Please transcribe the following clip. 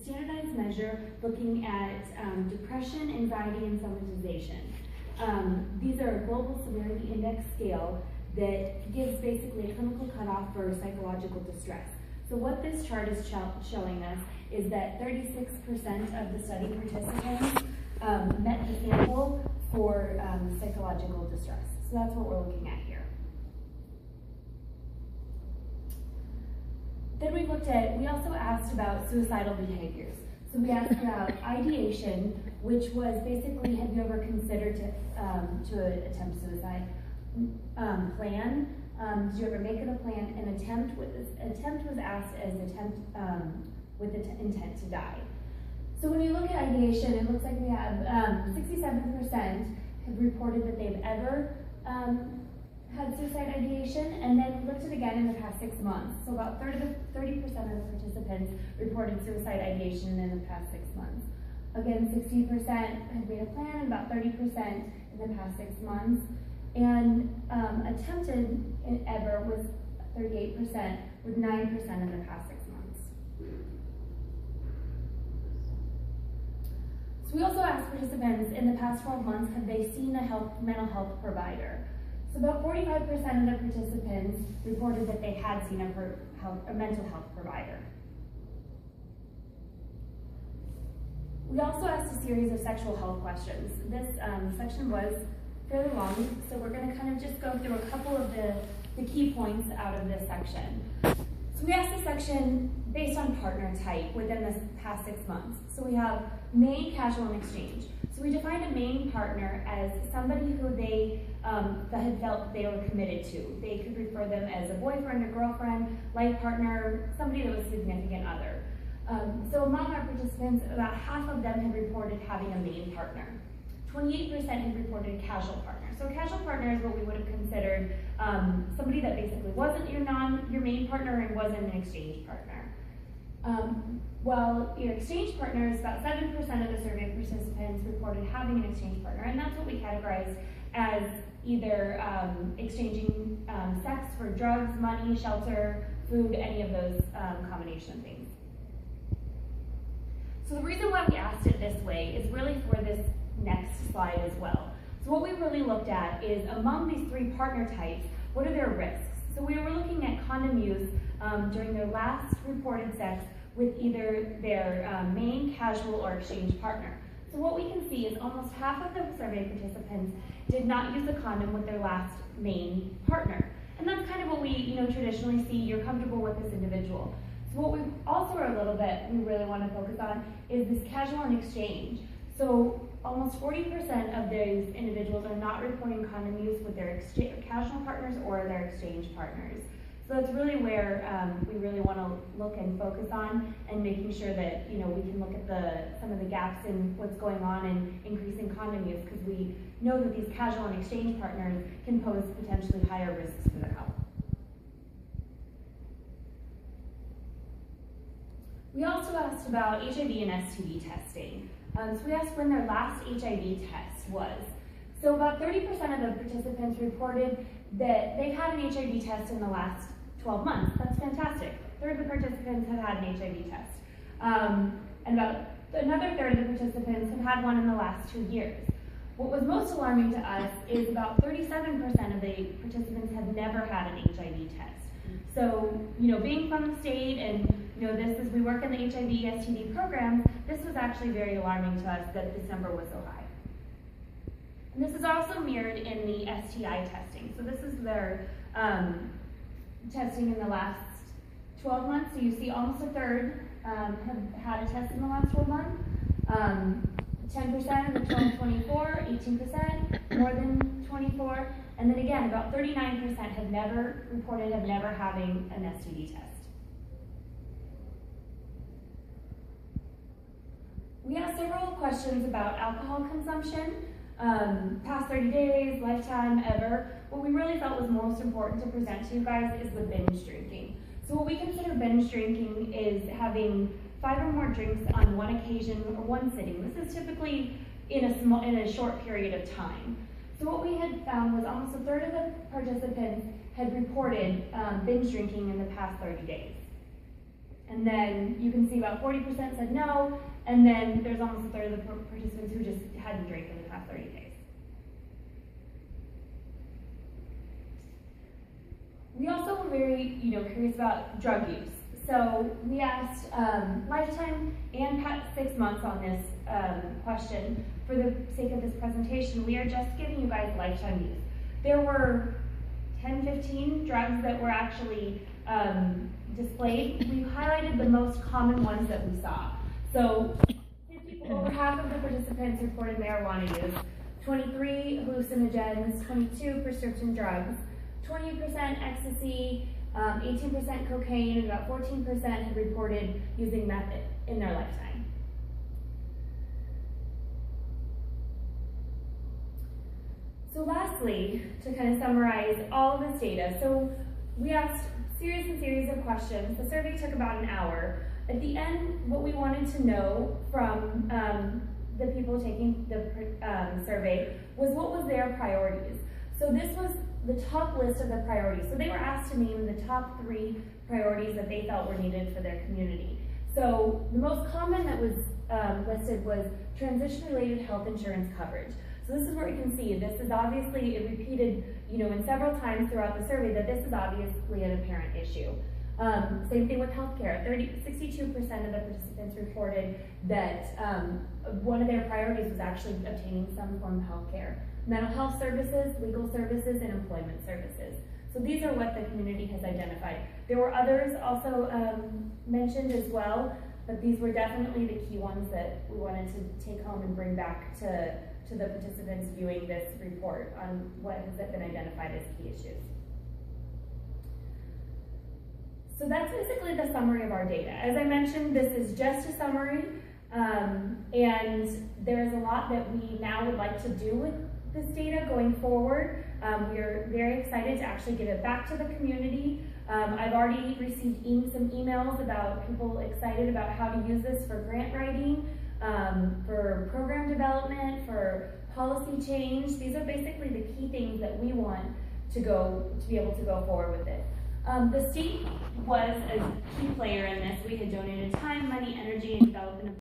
standardized measure looking at depression, anxiety, and somatization. These are a global severity index scale that gives basically a clinical cutoff for psychological distress. So what this chart is showing us is that 36% of the study participants met the sample for psychological distress. So that's what we're looking at here. Then we also asked about suicidal behaviors. So we asked about ideation, which was basically, have you ever considered to attempt suicide? Plan, did you ever make it a plan? An attempt was asked as attempt with the intent to die. So when you look at ideation, it looks like we have 67% have reported that they've ever had suicide ideation, and then looked at again in the past 6 months. So about 30% of the participants reported suicide ideation in the past 6 months. Again, 60% had made a plan, and about 30% in the past 6 months. And attempted ever was 38%, with 9% in the past 6 months. So we also asked participants in the past 12 months, have they seen a mental health provider? So about 45% of the participants reported that they had seen a mental health provider. We also asked a series of sexual health questions. This section was fairly long, so we're going to kind of just go through a couple of the key points out of this section. So we asked this section based on partner type within the past 6 months. So we have main, casual, and exchange. So we defined a main partner as somebody who they that had felt they were committed to. They could refer them as a boyfriend or girlfriend, life partner, somebody that was a significant other. So among our participants, about half of them had reported having a main partner. 28% had reported a casual partner. So a casual partner is what we would have considered somebody that basically wasn't your main partner and wasn't an exchange partner. While your exchange partners, about 7% of the survey participants reported having an exchange partner, and that's what we categorized as either exchanging sex for drugs, money, shelter, food, any of those combination of things. So the reason why we asked it this way is really for this next slide as well. So what we really looked at is among these 3 partner types, what are their risks? So we were looking at condom use during their last reported sex with either their main, casual, or exchange partner. So what we can see is almost half of the survey participants did not use a condom with their last main partner. And that's kind of what we traditionally see, you're comfortable with this individual. So what we also are we really want to focus on is this casual and exchange. So almost 40% of those individuals are not reporting condom use with their casual partners or their exchange partners. So that's really where we really want to look and focus on, and making sure that we can look at some of the gaps in what's going on in increasing condom use, because we know that these casual and exchange partners can pose potentially higher risks for their health. We also asked about HIV and STD testing. So we asked when their last HIV test was. So about 30% of the participants reported that they've had an HIV test in the last 12 months. That's fantastic. A third of the participants have had an HIV test. And about another third of the participants have had one in the last 2 years. What was most alarming to us is about 37% of the participants have never had an HIV test. So, being from the state and we work in the HIV STD program, this was actually very alarming to us that this number was so high. And this is also mirrored in the STI testing. So this is their testing in the last 12 months. So you see almost a third have had a test in the last 12 months. 10% in the 12-24, 18%, more than 24, and then again, about 39% have never having an STD test. We asked several questions about alcohol consumption, past 30 days, lifetime, ever. What we really felt was most important to present to you guys is the binge drinking. So what we consider binge drinking is having 5 or more drinks on one occasion or one sitting. This is typically in a short period of time. So what we had found was almost a third of the participants had reported binge drinking in the past 30 days. And then you can see about 40% said no, and then there's almost a third of the participants who just hadn't drank in the past 30 days. We also were very, curious about drug use. So we asked lifetime and past 6 months on this question. For the sake of this presentation, we are just giving you guys lifetime use. There were 10, 15 drugs that were actually displayed. We highlighted the most common ones that we saw. So over half of the participants reported marijuana use, 23 hallucinogens, 22 prescription drugs, 20% ecstasy, 18% cocaine, and about 14% had reported using meth in their lifetime. So lastly, to kind of summarize all of this data, so we asked series of questions. The survey took about an hour. At the end, what we wanted to know from the people taking the survey was what was their priorities. So this was the top list of the priorities. So they were asked to name the top 3 priorities that they felt were needed for their community. So the most common that was listed was transition-related health insurance coverage. So this is where you can see this is obviously, it repeated, in several times throughout the survey that this is obviously an apparent issue. Same thing with healthcare. 62% of the participants reported that one of their priorities was actually obtaining some form of healthcare. Mental health services, legal services, and employment services. So these are what the community has identified. There were others also mentioned as well, but these were definitely the key ones that we wanted to take home and bring back to the participants viewing this report on what has been identified as key issues. So that's basically the summary of our data. As I mentioned, this is just a summary, and there's a lot that we now would like to do with this data going forward. We are very excited to actually give it back to the community. I've already received some emails about people excited about how to use this for grant writing, for program development, for policy change. These are basically the key things that we want to be able to go forward with it. The state was a key player in this. We had donated time, money, energy, and development of